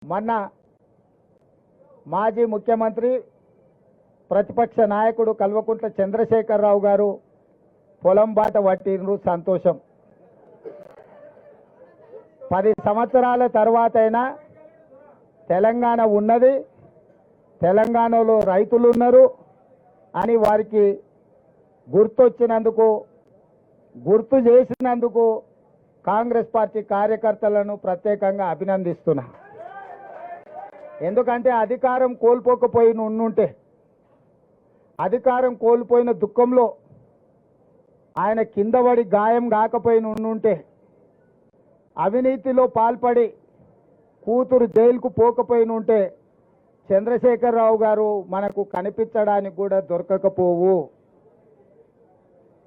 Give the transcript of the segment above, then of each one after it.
మొన్న మాజీ ముఖ్యమంత్రి ప్రతిపక్ష నాయకుడు కల్వకుంట్ల చంద్రశేఖరరావు గారు పొలం బాట పట్టిండ్రు, సంతోషం. 10 సంవత్సరాల తర్వాత అయినా తెలంగాణ ఉన్నది, తెలంగాణలో రైతులు ఉన్నారు అని వారికి గుర్తొచ్చినందుకు, గుర్తు చేసినందుకు కాంగ్రెస్ పార్టీ కార్యకర్తలను ప్రత్యేకంగా అభినందిస్తున్నా. ఎందుకంటే అధికారం కోల్పోకపోయి ఉండుంటే, అధికారం కోల్పోయిన దుఃఖంలో ఆయన కింద పడి గాయం కాకపోయి ఉండుంటే, అవినీతిలో పాల్పడి కూతురు జైలుకు పోకపోయి ఉంటే చంద్రశేఖరరావు గారు మనకు కనిపించడానికి కూడా దొరకకపోవు.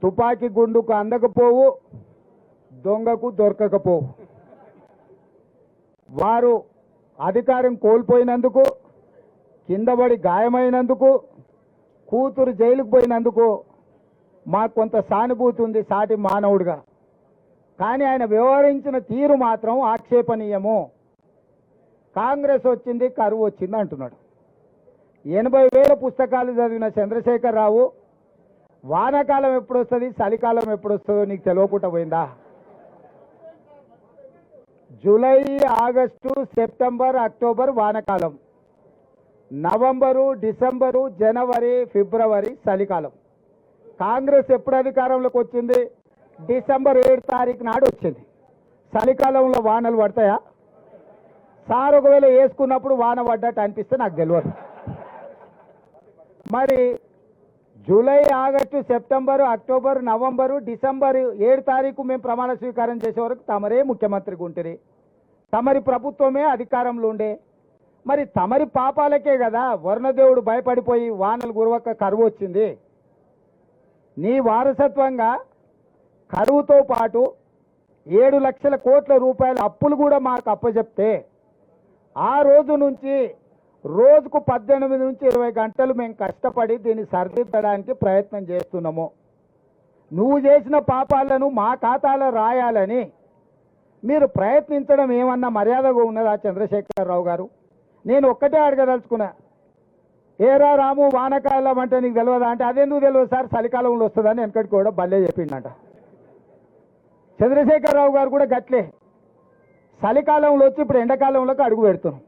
తుపాకీ గుండుకు అందకపోవు, దొంగకు దొరకకపోవు. వారు అధికారం కోల్పోయినందుకు, కిందపడి గాయమైనందుకు, కూతురు జైలుకు పోయినందుకు మాకు కొంత సానుభూతి ఉంది సాటి మానవుడిగా. కానీ ఆయన వ్యవహరించిన తీరు మాత్రం ఆక్షేపణీయము. కాంగ్రెస్ వచ్చింది, కరువు వచ్చింది అంటున్నాడు. 80,000 పుస్తకాలు చదివిన చంద్రశేఖరరావు వానాకాలం ఎప్పుడు వస్తుంది, చలికాలం ఎప్పుడు వస్తుందో నీకు తెలియకుండా పోయిందా? జూలై, ఆగస్టు, సెప్టెంబర్, అక్టోబర్ వానాకాలం, నవంబరు, డిసెంబరు, జనవరి, ఫిబ్రవరి చలికాలం. కాంగ్రెస్ ఎప్పుడు అధికారంలోకి వచ్చింది? డిసెంబర్ 7 తారీఖు నాడు వచ్చింది. చలికాలంలో వానలు పడతాయా? సార్ ఒకవేళ వేసుకున్నప్పుడు వాన పడ్డట్టు అనిపిస్తే నాకు తెలియదు. మరి July, August, September, October, November, December 7 తారీఖు మేము ప్రమాణ స్వీకారం చేసే వరకు తమరే ముఖ్యమంత్రిగా ఉంటుంది, తమరి ప్రభుత్వమే అధికారంలో ఉండే. మరి తమరి పాపాలకే కదా వరుణదేవుడు భయపడిపోయి వానలు కురవక కరువు వచ్చింది. నీ వారసత్వంగా కరువుతో పాటు 7 లక్షల కోట్ల రూపాయల అప్పులు కూడా మాకు అప్పచెప్తే, ఆ రోజు నుంచి రోజుకు 18 నుంచి 20 గంటలు మేము కష్టపడి దీన్ని సరిదిద్దడానికి ప్రయత్నం చేస్తున్నాము. నువ్వు చేసిన పాపాలను మా ఖాతాలో రాయాలని మీరు ప్రయత్నించడం ఏమన్నా మర్యాదగా ఉన్నదా చంద్రశేఖరరావు గారు? నేను ఒక్కటే అడగదలుచుకున్నా, ఏరా రాము వానకాలం అంటే నీకు తెలియదా అంటే, అదెందుకు తెలియదు సార్, చలికాలంలో వస్తుందని వెనకటికి కూడా భలే చెప్పిండట. చంద్రశేఖరరావు గారు కూడా గట్లే చలికాలంలో వచ్చి ఇప్పుడు ఎండాకాలంలోకి అడుగు పెడుతున్నాం.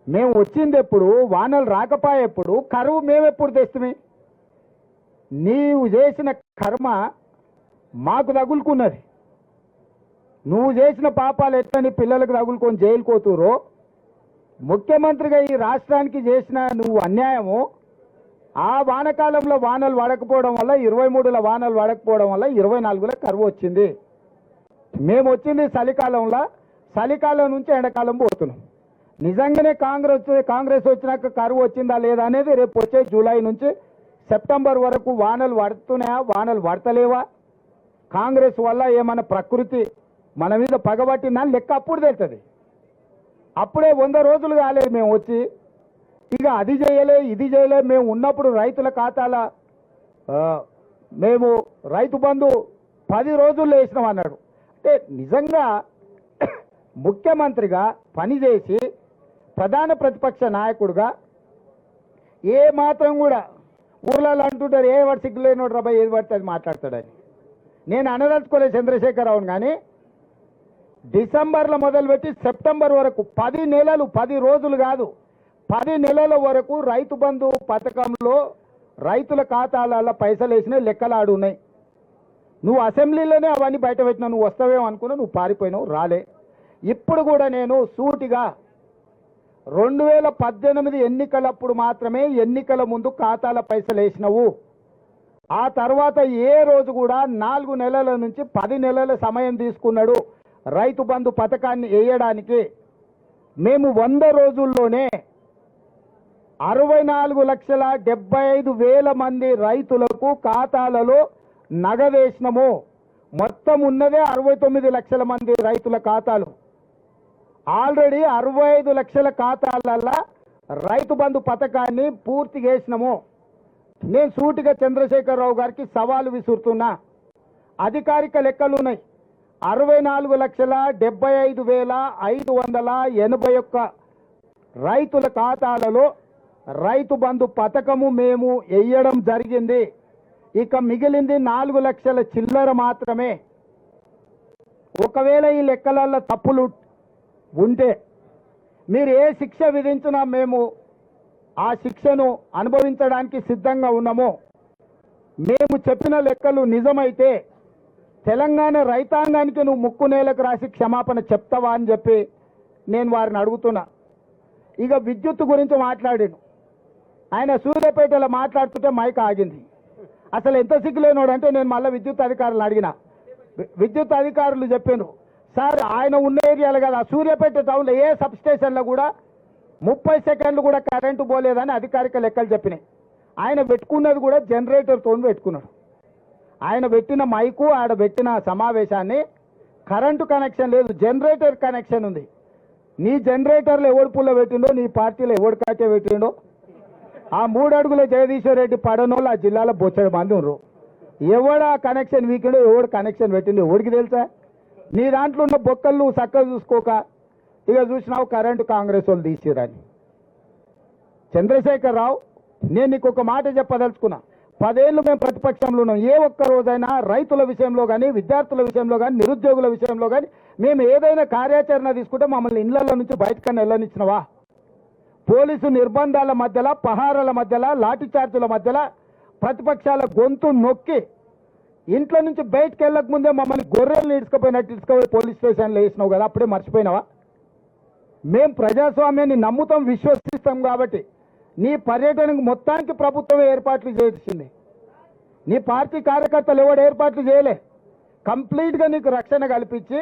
మేము వచ్చింది ఎప్పుడు, వానలు రాకపోయేప్పుడు, కరువు మేమెప్పుడు తెస్తుమే? నీవు చేసిన కర్మ మాకు తగులుకున్నది. నువ్వు చేసిన పాపాలు ఎట్లని పిల్లలకు తగులుకొని జైలుకోతురో, ముఖ్యమంత్రిగా ఈ రాష్ట్రానికి చేసిన నువ్వు అన్యాయము, ఆ వానకాలంలో వానలు పడకపోవడం వల్ల, 23లో వానలు పడకపోవడం వల్ల 24లో కరువు వచ్చింది. మేము వచ్చింది చలికాలంలో, చలికాలం నుంచి ఎండాకాలం పోతున్నాం. నిజంగానే కాంగ్రెస్ వచ్చినాక కరువు వచ్చిందా లేదా అనేది రేపు వచ్చే జూలై నుంచి సెప్టెంబర్ వరకు వానలు పడుతున్నాయా, వానలు పడతలేవా, కాంగ్రెస్ వల్ల ఏమన్నా ప్రకృతి మన మీద పగబట్టిందా లెక్క అప్పుడు తెలుస్తుంది. అప్పుడే 100 రోజులు కాలేదు మేము వచ్చి, ఇక అది చేయలే ఇది చేయలే. మేము ఉన్నప్పుడు రైతుల ఖాతాల మేము రైతు బంధు 10 రోజుల్లో వేసినాం అన్నాడు. అంటే నిజంగా ముఖ్యమంత్రిగా పనిచేసి ప్రధాన ప్రతిపక్ష నాయకుడుగా ఏ మాత్రం కూడా ఊర్లలో అంటుంటారు, ఏ వాడు సిగ్గులేనోడు రాబాయ్ ఏది పడితే అది మాట్లాడతాడని. నేను అనదలుచుకోలేదు చంద్రశేఖరరావును, కానీ డిసెంబర్లో మొదలుపెట్టి సెప్టెంబర్ వరకు 10 నెలలు, 10 రోజులు కాదు 10 నెలల వరకు రైతు బంధు పథకంలో రైతుల ఖాతాలలో పైసలు వేసిన లెక్కలు ఆడున్నాయి. నువ్వు అసెంబ్లీలోనే అవన్నీ బయట పెట్టినావు. నువ్వు వస్తావేమో అనుకున్నా, నువ్వు పారిపోయినావు, రాలే. ఇప్పుడు కూడా నేను సూటిగా 2018 ఎన్నికలప్పుడు మాత్రమే ఎన్నికల ముందు ఖాతాల పైసలు వేసినావు. ఆ తర్వాత ఏ రోజు కూడా 4 నెలల నుంచి 10 నెలల సమయం తీసుకున్నాడు రైతు బంధు పథకాన్ని వేయడానికి. మేము 100 రోజుల్లోనే 64,75,000 మంది రైతులకు ఖాతాలలో నగదేసినాము. మొత్తం ఉన్నదే 69 లక్షల మంది రైతుల ఖాతాలు. ఆల్రెడీ 65 లక్షల ఖాతాలల్లో రైతు బంధు పథకాన్ని పూర్తి చేసినాము. నేను సూటిగా చంద్రశేఖరరావు గారికి సవాలు విసురుతున్నా. అధికారిక లెక్కలు ఉన్నాయి. 64,75,581 రైతుల ఖాతాలలో రైతు బంధు పథకము మేము వేయడం జరిగింది. ఇక మిగిలింది 4 లక్షల చిల్లర మాత్రమే. ఒకవేళ ఈ లెక్కలలో తప్పులు ఉంటే మీరు ఏ శిక్ష విధించినా మేము ఆ శిక్షను అనుభవించడానికి సిద్ధంగా ఉన్నాము. మేము చెప్పిన లెక్కలు నిజమైతే తెలంగాణ రైతాంగానికి నువ్వు ముక్కు నేలకు రాసి క్షమాపణ చెప్తావా అని చెప్పి నేను వారిని అడుగుతున్నా. ఇక విద్యుత్ గురించి మాట్లాడాను. ఆయన సూర్యాపేటలో మాట్లాడుతుంటే మైక్ ఆగింది. అసలు ఎంత సిగ్గులేనోడంటే నేను మళ్ళీ విద్యుత్ అధికారులను అడిగిన. విద్యుత్ అధికారులు చెప్పాను, సార్ ఆయన ఉన్న ఏరియాలు కదా సూర్యాపేట టౌన్లో ఏ సబ్ స్టేషన్లో కూడా 30 సెకండ్లు కూడా కరెంటు పోలేదని అధికారిక లెక్కలు చెప్పినాయి. ఆయన పెట్టుకున్నది కూడా జనరేటర్తో పెట్టుకున్నాడు. ఆయన పెట్టిన మైకు ఆడ పెట్టిన సమావేశాన్ని కరెంటు కనెక్షన్ లేదు, జనరేటర్ కనెక్షన్ ఉంది. నీ జనరేటర్లు ఎవడు పుల్ల పెట్టిండో, నీ పార్టీలో ఎవడు కాటే పెట్టిండో, ఆ 3 అడుగుల జగదీశ్వర్ రెడ్డి పడనోళ్ళు ఆ జిల్లాలో బొచ్చడి మంది ఉన్నారు. ఎవడు ఆ కనెక్షన్ వీకిండో, ఎవడు కనెక్షన్ పెట్టిండో ఎవడికి తెలుసా? నీ దాంట్లో ఉన్న బొక్కలు నువ్వు చక్కగా చూసుకోక ఇక చూసినావు కరెంటు కాంగ్రెస్ వాళ్ళు తీసిరని. చంద్రశేఖరరావు, నేను నీకు ఒక మాట చెప్పదలుచుకున్నా. 10 ఏళ్ళు మేము ప్రతిపక్షంలో ఉన్నాం. ఏ ఒక్క రోజైనా రైతుల విషయంలో కానీ, విద్యార్థుల విషయంలో కానీ, నిరుద్యోగుల విషయంలో కానీ మేము ఏదైనా కార్యాచరణ తీసుకుంటే మమ్మల్ని ఇళ్లలో నుంచి బయటకన్నా వెళ్ళనిచ్చినవా? పోలీసు నిర్బంధాల మధ్యలో, పహారాల మధ్యలో, లాఠీ చార్జీల మధ్యలో ప్రతిపక్షాల గొంతు నొక్కి ఇంట్లో నుంచి బయటకు వెళ్ళక ముందే మమ్మల్ని గొర్రెలు ఇడుచుకుపోయినట్టు ఇడుచుకుపోయి పోలీస్ స్టేషన్లో వేసినావు కదా, అప్పుడే మర్చిపోయినావా? మేము ప్రజాస్వామ్యాన్ని నమ్ముతాం, విశ్వసిస్తాం కాబట్టి నీ పర్యటనకు మొత్తానికి ప్రభుత్వమే ఏర్పాట్లు చేసింది. నీ పార్టీ కార్యకర్తలు ఎవడు ఏర్పాట్లు చేయలే. కంప్లీట్గా నీకు రక్షణ కల్పించి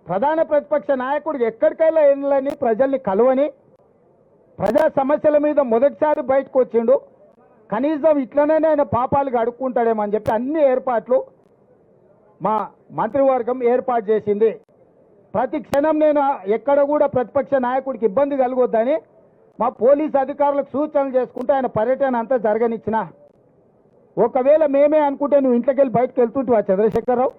ప్రధాన ప్రతిపక్ష నాయకుడికి ఎక్కడికైనా వెళ్ళని, ప్రజల్ని కలవని, ప్రజా సమస్యల మీద మొదటిసారి బయటకు వచ్చిండు. కనీసం ఇట్లనే ఆయన పాపాలుగా అడుక్కుంటాడేమని చెప్పి అన్ని ఏర్పాట్లు మా మంత్రివర్గం ఏర్పాటు చేసింది. ప్రతి క్షణం నేను ఎక్కడ కూడా ప్రతిపక్ష నాయకుడికి ఇబ్బంది కలగొద్దని మా పోలీస్ అధికారులకు సూచనలు చేసుకుంటే ఆయన పర్యటన అంతా జరగనిచ్చిన. ఒకవేళ మేమే అనుకుంటే నువ్వు ఇంట్లోకి వెళ్ళి బయటకు వెళ్తుంటావా చంద్రశేఖరరావు?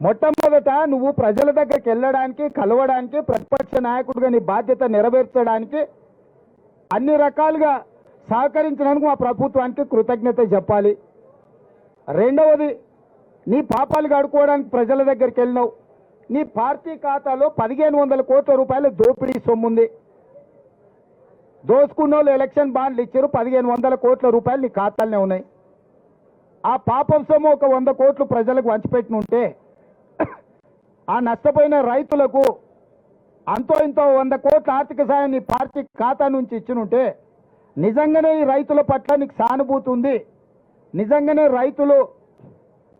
మొట్టమొదట నువ్వు ప్రజల దగ్గరికి వెళ్ళడానికి, కలవడానికి, ప్రతిపక్ష నాయకుడిగా నీ బాధ్యత నెరవేర్చడానికి అన్ని రకాలుగా సహకరించినందుకు మా ప్రభుత్వానికి కృతజ్ఞత చెప్పాలి. రెండవది, నీ పాపాలు కడుక్కోవడానికి ప్రజల దగ్గరికి వెళ్ళినావు. నీ పార్టీ ఖాతాలో 1500 కోట్ల రూపాయల దోపిడీ సొమ్ముంది. దోసుకున్న వాళ్ళు ఎలక్షన్ బాండ్లు ఇచ్చారు, 1500 కోట్ల రూపాయలు నీ ఖాతాలనే ఉన్నాయి. ఆ పాపం సొమ్ము ఒక 100 కోట్లు ప్రజలకు వంచిపెట్టిన ఉంటే ఆ నష్టపోయిన రైతులకు అంతో ఇంతో 100 కోట్ల ఆర్థిక సాయం నీ పార్టీ ఖాతా నుంచి ఇచ్చినుంటే నిజంగానే ఈ రైతుల పట్ల నీకు సానుభూతి ఉంది, నిజంగానే రైతులు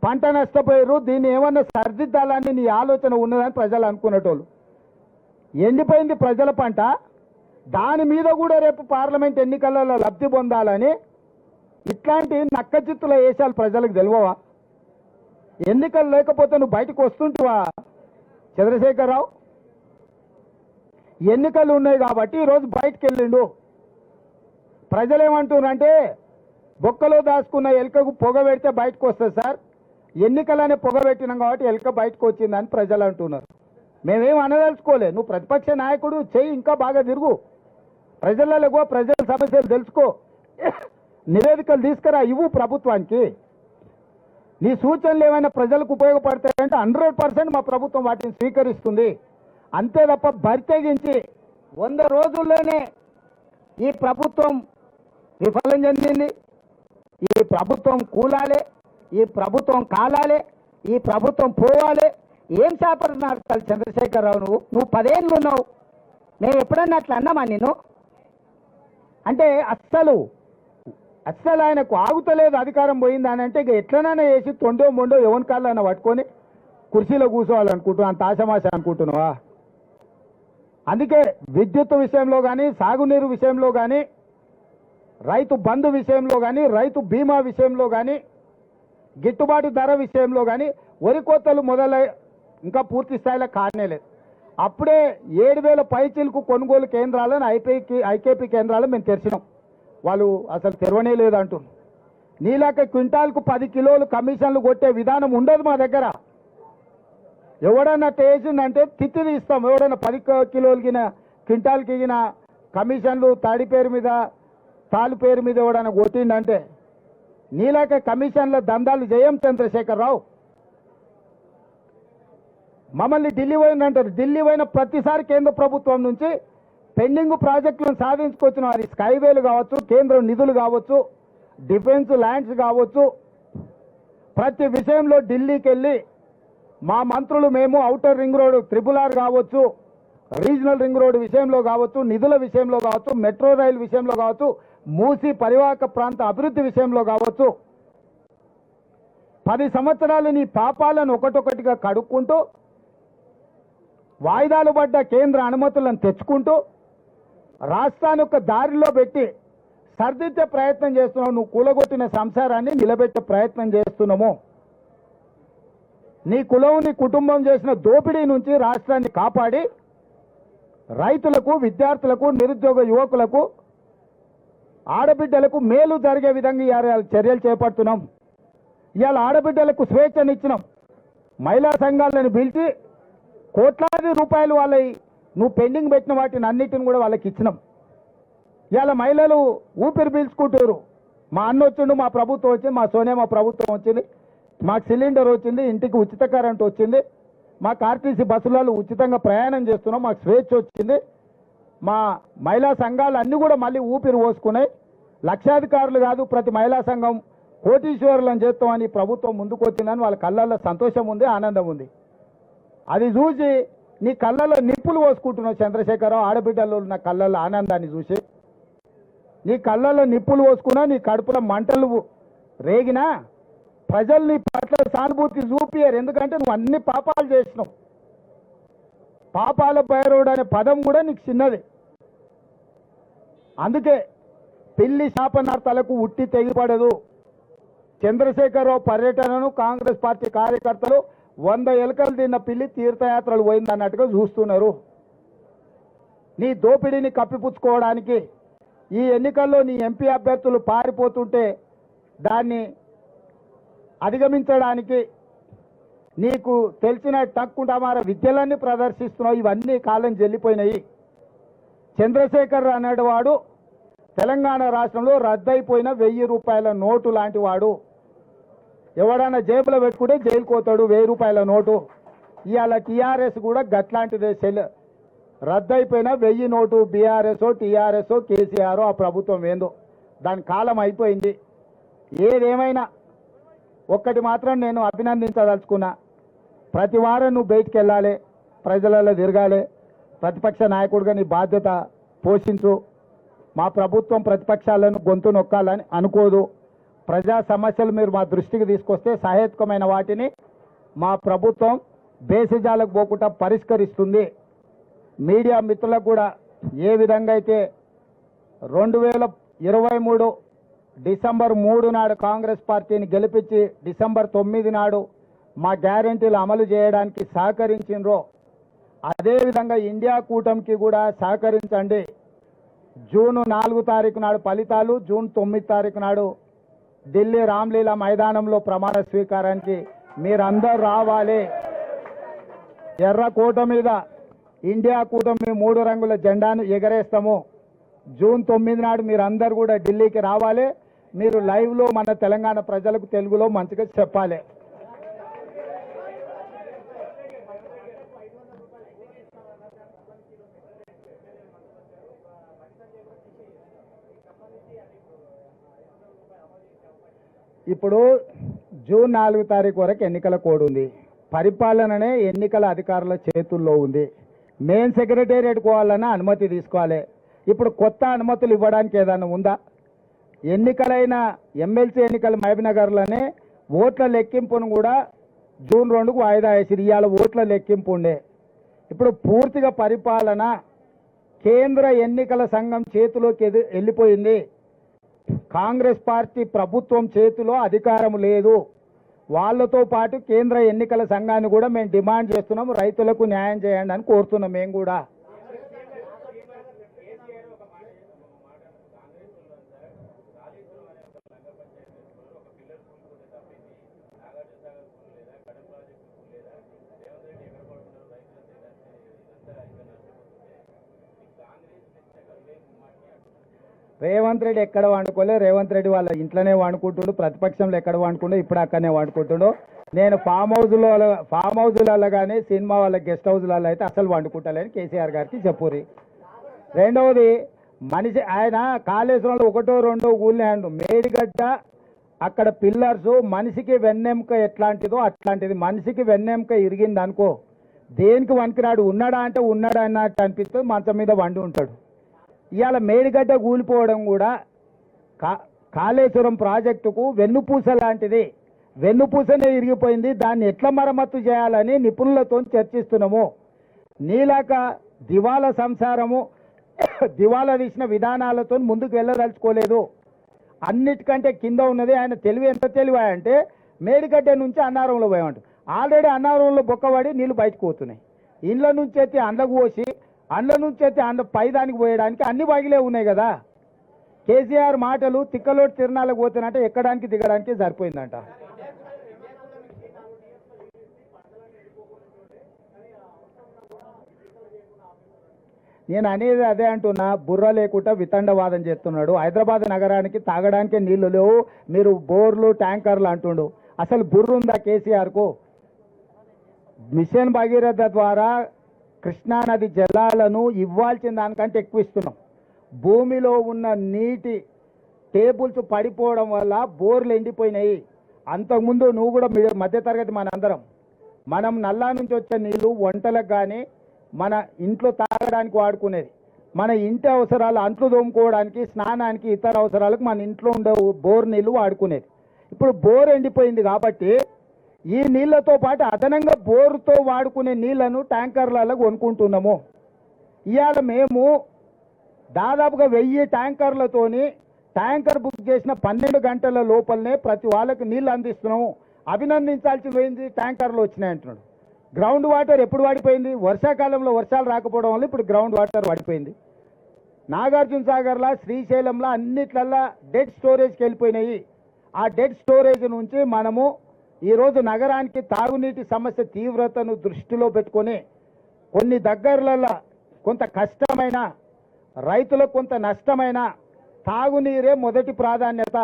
పంట నష్టపోయారు, దీన్ని ఏమన్నా సరిదిద్దాలని నీ ఆలోచన ఉన్నదని ప్రజలు అనుకునేటోళ్ళు. ఎండిపోయింది ప్రజల పంట, దాని మీద కూడా రేపు పార్లమెంట్ ఎన్నికలలో లబ్ధి పొందాలని ఇట్లాంటి నక్కచిత్తుల వేషాలు ప్రజలకు తెలియవా? ఎన్నికలు లేకపోతే నువ్వు బయటకు వస్తుంటావా చంద్రశేఖరరావు? ఎన్నికలు ఉన్నాయి కాబట్టి ఈరోజు బయటకు వెళ్ళిండు. ప్రజలు ఏమంటున్నారంటే బొక్కలో దాచుకున్న ఎలుకకు పొగ పెడితే బయటకు వస్తుంది సార్, ఎన్నికలనే పొగ పెట్టినాం కాబట్టి ఎలుక బయటకు వచ్చిందని ప్రజలు అంటున్నారు. మేమేం అనదలుచుకోలే. నువ్వు ప్రతిపక్ష నాయకుడు, చెయ్యి ఇంకా బాగా తిరుగు, ప్రజలలో ప్రజల సమస్యలు తెలుసుకో, నివేదికలు తీసుకురా, ఇవ్వు ప్రభుత్వానికి. నీ సూచనలు ఏమైనా ప్రజలకు ఉపయోగపడతాయంటే 100% మా ప్రభుత్వం వాటిని స్వీకరిస్తుంది. అంతే తప్ప బరితెగించి 100 రోజుల్లోనే ఈ ప్రభుత్వం విఫలం చెందింది, ఈ ప్రభుత్వం కూలాలే, ఈ ప్రభుత్వం కాలాలే, ఈ ప్రభుత్వం పోవాలి, ఏం శాపలు నడతారు చంద్రశేఖరరావు? నువ్వు 10 ఏళ్ళు ఉన్నావు, నేను ఎప్పుడన్నా అట్లా అన్నామా నేను? అంటే అస్సలు ఆయనకు ఆగుతలేదు, అధికారం పోయింది అని అంటే ఇక ఎట్లనైనా వేసి తొండో మొండో ఎవరి కాళ్ళైనా పట్టుకొని కుర్చీలో కూర్చోవాలనుకుంటున్నావు, అంత ఆశమాశ అనుకుంటున్నావా? అందుకే విద్యుత్ విషయంలో కానీ, సాగునీరు విషయంలో కానీ, రైతు బంధు విషయంలో కానీ, రైతు బీమా విషయంలో కానీ, గిట్టుబాటు ధర విషయంలో కానీ వరి కోతలు మొదలై ఇంకా పూర్తి స్థాయిలో కానేలేదు. అప్పుడే 7000 పైచిలకు కొనుగోలు కేంద్రాలను ఐకేపీ కేంద్రాలు మేము తెరిచినాం. వాళ్ళు అసలు తెరవనే లేదు అంటున్నారు. నీలాక క్వింటాల్కు 10 కిలోలు కమిషన్లు కొట్టే విధానం ఉండదు మా దగ్గర. ఎవడన్నా వేసిందంటే తిత్తి తీస్తాం. ఎవడన్నా 10 కిలోలు గిన క్వింటాల్కి గిన కమిషన్లు తాడి పేరు మీద తాలు పేరు మీద ఎవడన్నా కొట్టిండంటే నీలాక కమిషన్ల దందాలు చేయం చంద్రశేఖరరావు. మమ్మల్ని ఢిల్లీ పోయిందంటారు. ఢిల్లీ పోయిన ప్రతిసారి కేంద్ర ప్రభుత్వం నుంచి పెండింగ్ ప్రాజెక్టులను సాధించుకొచ్చిన అది స్కైవేలు కావచ్చు, కేంద్ర నిధులు కావచ్చు, డిఫెన్స్ ల్యాండ్స్ కావచ్చు, ప్రతి విషయంలో ఢిల్లీకి వెళ్ళి మా మంత్రులు మేము ఔటర్ రింగ్ రోడ్ RRR కావచ్చు, రీజనల్ రింగ్ రోడ్ విషయంలో కావచ్చు, నిధుల విషయంలో కావచ్చు, మెట్రో రైలు విషయంలో కావచ్చు, మూసి పరివాహక ప్రాంత అభివృద్ధి విషయంలో కావచ్చు 10 సంవత్సరాలు నీ పాపాలను ఒకటొకటిగా కడుక్కుంటూ వాయిదాలు పడ్డ కేంద్ర అనుమతులను తెచ్చుకుంటూ రాష్ట్రాన్ని ఒక దారిలో పెట్టి సర్దిద్దే ప్రయత్నం చేస్తున్నావు. నువ్వు కూలగొట్టిన సంసారాన్ని నిలబెట్టే ప్రయత్నం చేస్తున్నాము. నీ కులం నీ కుటుంబం చేసిన దోపిడీ నుంచి రాష్ట్రాన్ని కాపాడి రైతులకు, విద్యార్థులకు, నిరుద్యోగ యువకులకు, ఆడబిడ్డలకు మేలు జరిగే విధంగా ఇవాళ చర్యలు చేపడుతున్నాం. ఇవాళ ఆడబిడ్డలకు స్వేచ్ఛనిచ్చినాం. మహిళా సంఘాలను పిలిచి కోట్లాది రూపాయలు వాళ్ళవి నువ్వు పెండింగ్ పెట్టిన వాటిని అన్నిటిని కూడా వాళ్ళకి ఇచ్చినాం. ఇవాళ మహిళలు ఊపిరి పీల్చుకుంటారు. మా అన్న వచ్చిండు, మా ప్రభుత్వం వచ్చింది, మా సోనియా మా ప్రభుత్వం వచ్చింది, మాకు సిలిండర్ వచ్చింది, ఇంటికి ఉచిత కరెంట్ వచ్చింది, మాకు ఆర్టీసీ బస్సులలో ఉచితంగా ప్రయాణం చేస్తున్నాం, మాకు స్వేచ్ఛ వచ్చింది. మా మహిళా సంఘాలు అన్నీ కూడా మళ్ళీ ఊపిరి పోసుకున్నాయి. లక్షాధికారులు కాదు, ప్రతి మహిళా సంఘం కోటీశ్వరులను చేస్తామని ప్రభుత్వం ముందుకు వచ్చిందని వాళ్ళ కళ్ళల్లో సంతోషం ఉంది, ఆనందం ఉంది. అది చూసి నీ కళ్ళల్లో నిప్పులు పోసుకుంటున్నావు చంద్రశేఖరరావు. ఆడబిడ్డల్లో ఉన్న కళ్ళల్లో ఆనందాన్ని చూసి నీ కళ్ళల్లో నిప్పులు పోసుకున్నా, నీ కడుపులో మంటలు రేగినా ప్రజలు నీ పట్ల సానుభూతి చూపియరు. ఎందుకంటే నువ్వు అన్ని పాపాలు చేసినావు. పాపాల భైరవుడు అనే పదం కూడా నీకు చిన్నది. అందుకే పిల్లి శాపనార్థాలకు ఉట్టి తెగిపడదు. చంద్రశేఖరరావు పర్యటనను కాంగ్రెస్ పార్టీ కార్యకర్తలు 100 ఎలుకలు తిన్న పిల్లి తీర్థయాత్రలు పోయిందన్నట్టుగా చూస్తున్నారు. నీ దోపిడీని కప్పిపుచ్చుకోవడానికి ఈ ఎన్నికల్లో నీ ఎంపీ అభ్యర్థులు పారిపోతుంటే దాన్ని అధిగమించడానికి నీకు తెలిసిన టక్కుంటమార విద్యలన్నీ ప్రదర్శిస్తున్నావు. ఇవన్నీ కాలం చెల్లిపోయినాయి. చంద్రశేఖర్ అనేవాడు తెలంగాణ రాష్ట్రంలో రద్దయిపోయిన 1000 రూపాయల నోటు లాంటి వాడు. ఎవడన్నా జేబులో పెట్టుకుంటే జైలుకు పోతాడు. 1000 రూపాయల నోటు. ఇవాళ టీఆర్ఎస్ కూడా గట్లాంటిదే. రద్దయిపోయిన 1000 నోటు. బీఆర్ఎస్, టీఆర్ఎస్, కేసీఆర్ ఆ ప్రభుత్వం ఏందో దాని కాలం అయిపోయింది. ఏదేమైనా ఒక్కటి మాత్రం నేను అభినందించదలుచుకున్నా. ప్రతి వారం నువ్వు బయటికి వెళ్ళాలి, ప్రజలలో తిరగాలి, ప్రతిపక్ష నాయకుడిగా నీ బాధ్యత పోషించు. మా ప్రభుత్వం ప్రతిపక్షాలను గొంతు నొక్కాలని అనుకోదు. ప్రజా సమస్యలు మీరు మా దృష్టికి తీసుకొస్తే సహేతుకమైన వాటిని మా ప్రభుత్వం బేసిజాలకు పోకుండా పరిష్కరిస్తుంది. మీడియా మిత్రులకు కూడా ఏ విధంగా అయితే 2023 డిసెంబర్ 3 నాడు కాంగ్రెస్ పార్టీని గెలిపించి డిసెంబర్ 9 నాడు మా గ్యారెంటీలు అమలు చేయడానికి సహకరించినరో అదేవిధంగా ఇండియా కూటమికి కూడా సహకరించండి. జూన్ 4 తారీఖు నాడు ఫలితాలు, జూన్ 9 తారీఖు నాడు ఢిల్లీ రామ్లీలా మైదానంలో ప్రమాణ స్వీకారానికి మీరందరూ రావాలి. ఎర్ర కోట మీద ఇండియా కూటమి 3 రంగుల జెండాను ఎగరేస్తాము. జూన్ 9 నాడు మీరందరూ కూడా ఢిల్లీకి రావాలి. మీరు లైవ్లో మన తెలంగాణ ప్రజలకు తెలుగులో మంచిగా చెప్పాలి. ఇప్పుడు జూన్ 4 తారీఖు వరకు ఎన్నికల కోడ్ ఉంది. పరిపాలననే ఎన్నికల అధికారుల చేతుల్లో ఉంది. మెయిన్ సెక్రటేరియట్ పోవాలన్నా అనుమతి తీసుకోవాలి. ఇప్పుడు కొత్త అనుమతులు ఇవ్వడానికి ఏదైనా ఉందా? ఎన్నికలైన ఎమ్మెల్సీ ఎన్నికల మహబూబ్నగర్లోనే ఓట్ల లెక్కింపును కూడా జూన్ 2కు వాయిదా వేసిరు. ఇవాళ ఓట్ల లెక్కింపు ఉండే. ఇప్పుడు పూర్తిగా పరిపాలన కేంద్ర ఎన్నికల సంఘం చేతిలోకి వెళ్ళిపోయింది. కాంగ్రెస్ పార్టీ ప్రభుత్వం చేతిలో అధికారం లేదు. వాళ్ళతో పాటు కేంద్ర ఎన్నికల సంఘాన్ని కూడా మేము డిమాండ్ చేస్తున్నాం. రైతులకు న్యాయం చేయండి అని కోరుతున్నాం. మేము కూడా రేవంత్ రెడ్డి ఎక్కడ వండుకోలే. రేవంత్ రెడ్డి వాళ్ళ ఇంట్లోనే వండుకుంటుండు, ప్రతిపక్షంలో ఎక్కడ వండుకుంటూ ఇప్పుడు అక్కడనే వండుకుంటుండు. నేను ఫామ్ హౌజులలో కానీ సినిమా వాళ్ళ గెస్ట్ హౌస్లలో అయితే అసలు వండుకుంటలేని కేసీఆర్ గారికి చెప్పురి. రెండవది, మనిషి ఆయన కాళేశ్వరంలో ఒకటో రెండో ఊళ్ళేండు మేడిగడ్డ అక్కడ పిల్లర్స్ మనిషికి వెన్నెముక ఎట్లాంటిదో అట్లాంటిది. మనిషికి వెన్నెముక ఇరిగింది అనుకో దేనికి వనికిరాడు. ఉన్నాడా అంటే ఉన్నాడా అన్నట్టు అనిపిస్తుంది, మంచం మీద వండి ఉంటాడు. ఇవాళ మేడిగడ్డ కూలిపోవడం కూడా కాళేశ్వరం ప్రాజెక్టుకు వెన్నుపూస లాంటిది. వెన్నుపూసనే ఇరిగిపోయింది. దాన్ని ఎట్లా మరమ్మత్తు చేయాలని నిపుణులతో చర్చిస్తున్నాము. నీలాక దివాలా సంసారము దివాలా తీసిన విధానాలతో ముందుకు వెళ్ళదలుచుకోలేదు. అన్నిటికంటే కింద ఉన్నది ఆయన తెలివి. ఎంత తెలివి అంటే మేడిగడ్డ నుంచి అన్నారంలో పోయామంట. ఆల్రెడీ అన్నారంలో బొక్కబడి నీళ్లు బయటకు పోతున్నాయి. ఇండ్ల నుంచి ఎత్తి అండ్లకు పోసి అండ్ల నుంచి ఎత్తి పైదానికి పోయడానికి అన్ని బాగిలే ఉన్నాయి కదా. కేసీఆర్ మాటలు తిక్కలోటి తిరణాలకు పోతున్నట్టే ఎక్కడానికి దిగడానికి సరిపోయిందంట. నేను అనేది అదే అంటున్నా, బుర్ర లేకుండా వితండవాదం చేస్తున్నాడు. హైదరాబాద్ నగరానికి తాగడానికే నీళ్లు లేవు, మీరు బోర్లు ట్యాంకర్లు అంటుండు. అసలు బుర్ర ఉందా కేసీఆర్కు? మిషన్ భగీరథ ద్వారా కృష్ణానది జలాలను ఇవ్వాల్సిన దానికంటే ఎక్కువ ఇస్తున్నాం. భూమిలో ఉన్న నీటి టేబుల్స్ పడిపోవడం వల్ల బోర్లు ఎండిపోయినాయి. అంతకుముందు నువ్వు కూడా మధ్యతరగతి మనం నల్లా నుంచి వచ్చే నీళ్లు వంటలకు కానీ మన ఇంట్లో తాగడానికి వాడుకునేది. మన ఇంటి అవసరాలు అంట్లు తోముకోవడానికి స్నానానికి ఇతర అవసరాలకు మన ఇంట్లో ఉండే బోర్ నీళ్లు వాడుకునేది. ఇప్పుడు బోర్ ఎండిపోయింది కాబట్టి ఈ నీళ్లతో పాటు అదనంగా బోరుతో వాడుకునే నీళ్లను ట్యాంకర్లలో కొనుక్కుంటున్నాము. ఇవాళ మేము దాదాపుగా 1000 ట్యాంకర్లతోని ట్యాంకర్ బుక్ చేసిన 12 గంటల లోపలనే ప్రతి వాళ్ళకి నీళ్లు అందిస్తున్నాము. అభినందించాల్సి పోయింది ట్యాంకర్లు వచ్చినాయి అంటున్నాడు. గ్రౌండ్ వాటర్ ఎప్పుడు వాడిపోయింది? వర్షాకాలంలో వర్షాలు రాకపోవడం వల్ల ఇప్పుడు గ్రౌండ్ వాటర్ వాడిపోయింది. నాగార్జున సాగర్లా శ్రీశైలంలో అన్నిట్లల్లా డెడ్ స్టోరేజ్కి వెళ్ళిపోయినాయి. ఆ డెడ్ స్టోరేజ్ నుంచి మనము ఈరోజు నగరానికి తాగునీటి సమస్య తీవ్రతను దృష్టిలో పెట్టుకొని కొన్ని దగ్గరలలో కొంత కష్టమైన రైతులకు కొంత నష్టమైన తాగునీరే మొదటి ప్రాధాన్యత.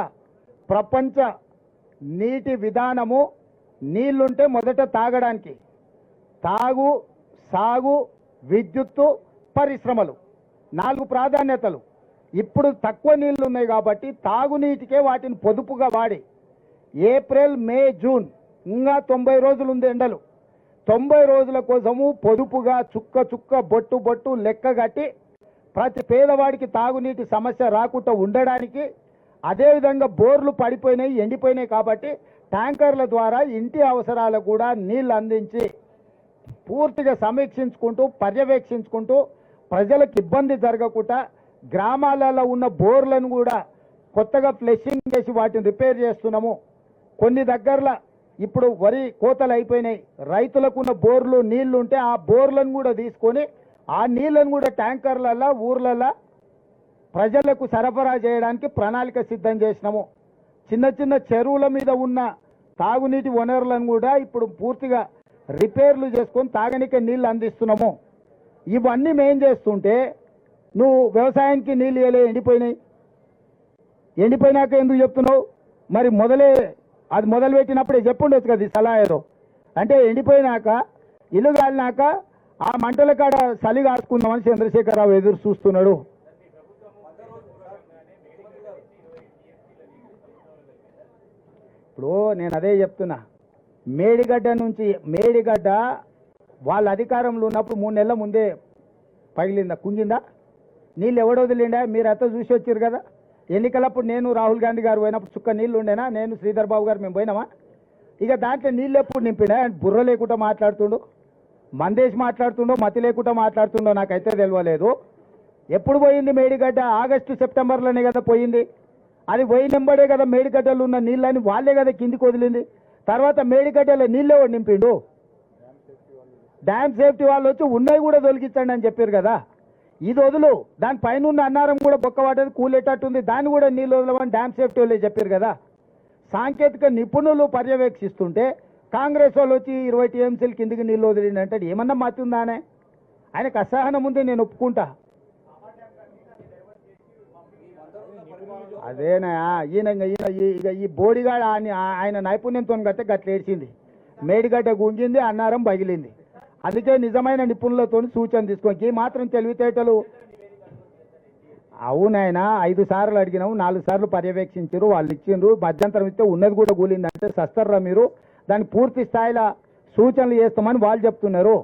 ప్రపంచ నీటి విధానము నీళ్లుంటే మొదట తాగడానికి, తాగు, సాగు, విద్యుత్తు, పరిశ్రమలు 4 ప్రాధాన్యతలు. ఇప్పుడు తక్కువ నీళ్లు ఉన్నాయి కాబట్టి తాగునీటికే వాటిని పొదుపుగా వాడి ఏప్రిల్, మే, జూన్ ఇంకా 90 రోజులు ఉంది ఎండలు. 90 రోజుల కోసము పొదుపుగా చుక్క చుక్క బొట్టు బొట్టు లెక్క కట్టి ప్రతి పేదవాడికి తాగునీటి సమస్య రాకుండా ఉండడానికి, అదేవిధంగా బోర్లు పడిపోయినాయి ఎండిపోయినాయి కాబట్టి ట్యాంకర్ల ద్వారా ఇంటి అవసరాలకు కూడా నీళ్లు అందించి పూర్తిగా సమీక్షించుకుంటూ పర్యవేక్షించుకుంటూ ప్రజలకు ఇబ్బంది జరగకుండా గ్రామాలలో ఉన్న బోర్లను కూడా కొత్తగా ఫ్లెషింగ్ చేసి వాటిని రిపేర్ చేస్తున్నాము. కొన్ని దగ్గరలో ఇప్పుడు వరి కోతలు అయిపోయినాయి. రైతులకు ఉన్న బోర్లు నీళ్లు ఉంటే ఆ బోర్లను కూడా తీసుకొని ఆ నీళ్లను కూడా ట్యాంకర్లలో ఊర్లలో ప్రజలకు సరఫరా చేయడానికి ప్రణాళిక సిద్ధం చేసినాము. చిన్న చిన్న చెరువుల మీద ఉన్న తాగునీటి వనరులను కూడా ఇప్పుడు పూర్తిగా రిపేర్లు చేసుకొని తాగనికే నీళ్లు అందిస్తున్నాము. ఇవన్నీ మేం చేస్తుంటే నువ్వు వ్యవసాయానికి నీళ్ళు ఇవ్వలే, ఎండిపోయినాక ఎందుకు చెప్తున్నావు? మరి అది మొదలుపెట్టినప్పుడే చెప్పుండొచ్చు కదా ఈ సలహా ఏదో. అంటే ఎండిపోయినాక ఇల్లు కాలినాక ఆ మంటల కాడ చలి కాసుకుందామని చంద్రశేఖరరావు ఎదురు చూస్తున్నాడు. ఇప్పుడు నేను అదే చెప్తున్నా, మేడిగడ్డ వాళ్ళ అధికారంలో ఉన్నప్పుడు 3 నెలల ముందే పగిలిందా, కుంగిందా? నీళ్ళు ఎవడో వదిలిండా? మీరు అంతా చూసి వచ్చారు కదా. ఎన్నికలప్పుడు నేను రాహుల్ గాంధీ గారు పోయినప్పుడు చుక్క నీళ్ళు ఉండేనా? నేను శ్రీధర్ బాబు గారు మేము పోయినామా? ఇక దాంట్లో నీళ్ళు ఎప్పుడు నింపినా? బుర్ర లేకుండా మాట్లాడుతుండో, మందేసి మాట్లాడుతుండో, మతి లేకుండా మాట్లాడుతుండో నాకైతే తెలియలేదు. ఎప్పుడు పోయింది మేడిగడ్డ? ఆగస్టు సెప్టెంబర్లోనే కదా పోయింది. అది పోయినంబడే కదా మేడిగడ్డలు ఉన్న నీళ్ళని వాళ్ళే కదా కిందికి వదిలింది. తర్వాత మేడిగడ్డలో నీళ్ళే నింపిండు. డ్యామ్ సేఫ్టీ వాళ్ళు వచ్చి ఉన్నాయి కూడా తొలగించండి అని చెప్పారు కదా. ఇది వదులు, దాని పైన ఉన్న అన్నారం కూడా బొక్కవాటది కూలేటట్టుంది, దాన్ని కూడా నీళ్ళు వదలమని డ్యామ్ సేఫ్టీ వాళ్ళే చెప్పారు కదా. సాంకేతిక నిపుణులు పర్యవేక్షిస్తుంటే కాంగ్రెస్ వాళ్ళు వచ్చి 20 టీఎంసీల కిందికి నీళ్ళు వదిలిండి అంటే ఏమన్నా మతి ఉందానే? ఆయనకు అసహనం ఉంది, నేను ఒప్పుకుంటా. అదేనా ఈయన ఈ బోడిగాడు ఆయన నైపుణ్యంతో గట్టే గట్ల ఏడ్చింది, మేడిగడ్డ గుంగింది, అన్నారం పగిలింది. అందుకే నిజమైన నిపుణులతో సూచన తీసుకోండి. మాత్రం తెలివితేటలు అవునాయన 5 సార్లు అడిగినాము, 4 సార్లు పర్యవేక్షించారు, వాళ్ళు ఇచ్చిండ్రు. మధ్యంతరం ఇస్తే ఉన్నది కూడా కూలిందంటే సస్తర్రా మీరు, దాన్ని పూర్తి స్థాయిలో సూచనలు చేస్తామని వాళ్ళు చెప్తున్నారు.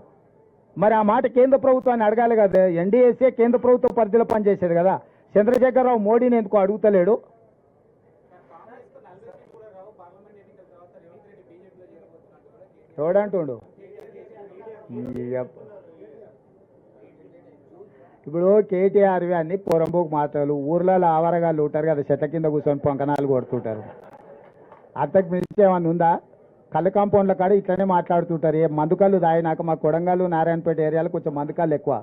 మరి ఆ మాట కేంద్ర ప్రభుత్వాన్ని అడగాలి కదా. ఎన్డీఏసీ కేంద్ర ప్రభుత్వ పరిధిలో పనిచేసేది కదా. చంద్రశేఖరరావు మోడీని ఎందుకు అడుగుతలేడు? చూడంటుండు ఇప్పుడు కేటీఆర్వి అన్ని పొరంబోకు మాటలు. ఊర్లలో ఆవరగాళ్ళు ఉంటారు కదా, చెట్ల కింద కూర్చొని పొంకనాలు కొడుతుంటారు. అంతకు మించి ఏమన్నా ఉందా? కళ్ళు కాంపౌండ్ల కాడ ఇట్లనే మాట్లాడుతుంటారు. ఏ మందుకళ్ళు దాయినాక మా కొడంగల్ నారాయణపేట ఏరియాలో కొంచెం మందుకళ్ళు ఎక్కువ.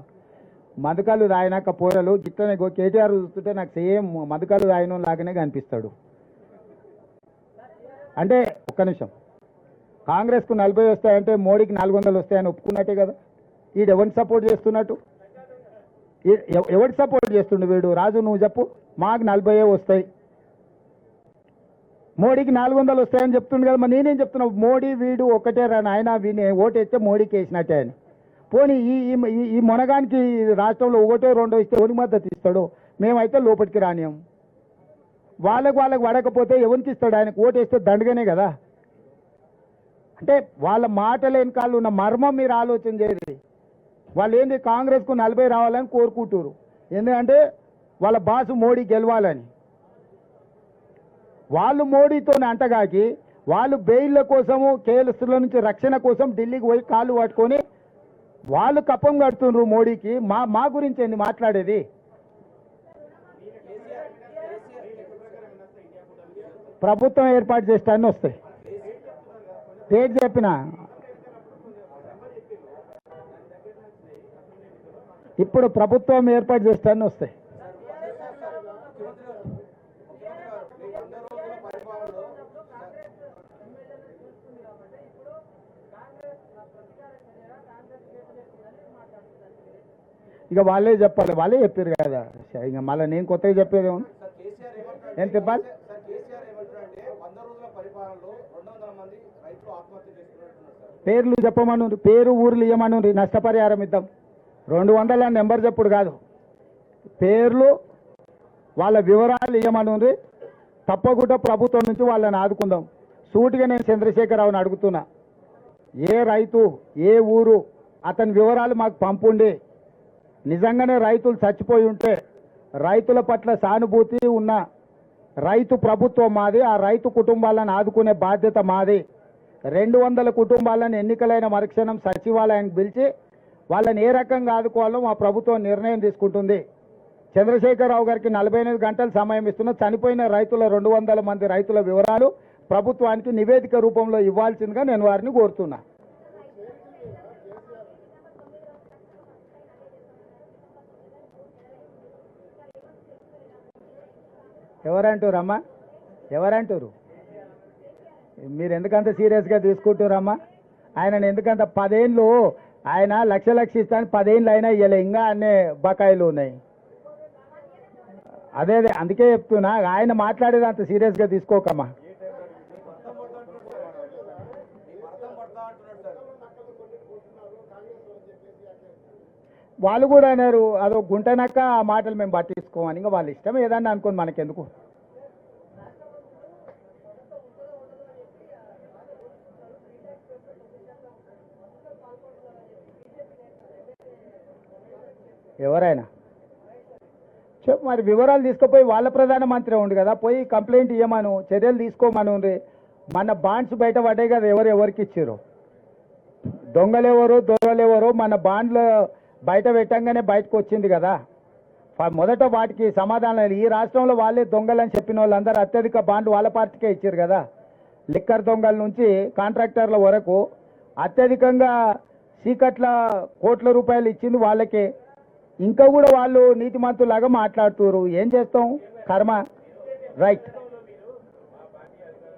మందుకళ్ళు దాయినాక పోరలు ఇట్లనే కేటీఆర్ చూస్తుంటే నాకు సేమ్ మందుకళ్ళు దాయిన లాగానే కనిపిస్తాడు. అంటే ఒక్క నిమిషం, కాంగ్రెస్కు 40 వస్తాయంటే మోడీకి 400 వస్తాయని ఒప్పుకున్నట్టే కదా. వీడు ఎవరిని సపోర్ట్ చేస్తున్నట్టు? ఎవరికి సపోర్ట్ చేస్తుండు వీడు? రాజు నువ్వు చెప్పు. మాకు 40 వస్తాయి, మోడీకి 400 వస్తాయని చెప్తుండు కదా. మరి నేనేం చెప్తున్నావు? మోడీ వీడు ఒకటే రా నాయన, వీని ఓటేస్తే మోడీకి వేసినట్టే అని. పోనీ ఈ మొనగానికి రాష్ట్రంలో 1, 2 ఇస్తే ఎవరికి మద్దతు ఇస్తాడు? మేమైతే లోపలికి రానియం. వాళ్ళకు పడకపోతే ఎవరికి ఇస్తాడు? ఆయనకు ఓటేస్తే దండగానే కదా. అంటే వాళ్ళ మాటలు వెనకాల ఉన్న మర్మం మీరు ఆలోచన చేయరు. వాళ్ళు ఏంది కాంగ్రెస్కు 40 రావాలని కోరుకుంటారు. ఎందుకంటే వాళ్ళ బాసు మోడీ గెలవాలని. వాళ్ళు మోడీతో అంటగాకి వాళ్ళు బెయిల్ల కోసము, కేసుల నుంచి రక్షణ కోసం ఢిల్లీకి పోయి కాళ్ళు పట్టుకొని వాళ్ళు కప్పం కడుతున్నారు మోడీకి. మా గురించి ఏంది మాట్లాడేది? ప్రభుత్వం ఏర్పాటు చేస్తానని వస్తాయి. డేట్ చెప్పిన ఇప్పుడు ప్రభుత్వం ఏర్పాటు చేస్తానని వస్తాయి. ఇక వాళ్ళే చెప్పాలి, వాళ్ళే చెప్పారు కదా. ఇక మళ్ళీ నేను కొత్తగా చెప్పేది ఏం చెప్పాలి? పేర్లు చెప్పమను, పేరు ఊర్లు ఇవ్వమను, నష్టపరిహారం ఇద్దాం. 200 నెంబర్ చెప్పుడు కాదు, పేర్లు వాళ్ళ వివరాలు ఇవ్వమను. తప్పకుండా ప్రభుత్వం నుంచి వాళ్ళని ఆదుకుందాం. సూటిగా నేను చంద్రశేఖరరావుని అడుగుతున్నా, ఏ రైతు ఏ ఊరు అతని వివరాలు మాకు పంపుండి. నిజంగానే రైతులు చచ్చిపోయి ఉంటే రైతుల పట్ల సానుభూతి ఉన్న రైతు ప్రభుత్వం మాది, ఆ రైతు కుటుంబాలను ఆదుకునే బాధ్యత మాది. 200 కుటుంబాలను ఎన్నికలైన మరుక్షణం సచివాలయానికి పిలిచి వాళ్ళని ఏ రకంగా ఆదుకోవాలో మా ప్రభుత్వం నిర్ణయం తీసుకుంటుంది. చంద్రశేఖరరావు గారికి 48 గంటలు సమయం ఇస్తున్న చనిపోయిన రైతుల 200 మంది రైతుల వివరాలు ప్రభుత్వానికి నివేదిక రూపంలో ఇవ్వాల్సిందిగా నేను వారిని కోరుతున్నా. ఎవరంటారమ్మా? ఎవరంటారు? మీరు ఎందుకంత సీరియస్గా తీసుకుంటారమ్మా? ఆయన ఎందుకంత 10 ఏళ్ళు ఆయన లక్ష ఇస్తాను, 10 ఏళ్ళు అయినా ఇవ్వలే, ఇంకా అన్నీ బకాయిలు ఉన్నాయి. అదే అందుకే చెప్తున్నా, ఆయన మాట్లాడేది అంత సీరియస్గా తీసుకోకమ్మా. వాళ్ళు కూడా అన్నారు అదో గుంటనక్క, ఆ మాటలు మేము పట్టించుకోమని. ఇంకా వాళ్ళ ఇష్టం ఏదన్నా అనుకోని మనకెందుకు. ఎవరైనా చెప్పు మరి, వివరాలు తీసుకుపోయి వాళ్ళ ప్రధానమంత్రి ఉండు కదా, పోయి కంప్లైంట్ ఇవ్వమను, చర్యలు తీసుకోమను. మన బాండ్స్ బయట పడ్డాయి కదా, ఎవరికి ఇచ్చారు? దొంగలెవరో మన బాండ్లు బయట పెట్టంగానే బయటకు వచ్చింది కదా. మొదట వాటికి సమాధానం, ఈ రాష్ట్రంలో వాళ్ళే దొంగలని చెప్పిన వాళ్ళందరూ అత్యధిక బాండ్లు వాళ్ళ పార్టీకే ఇచ్చారు కదా. లిక్కర్ దొంగల నుంచి కాంట్రాక్టర్ల వరకు అత్యధికంగా చీకట్ల కోట్ల రూపాయలు ఇచ్చింది వాళ్ళకే. ఇంకా కూడా వాళ్ళు నీతిమంతులాగా మాట్లాడుతున్నారు. ఏం చేస్తాం? కర్మ. రైట్.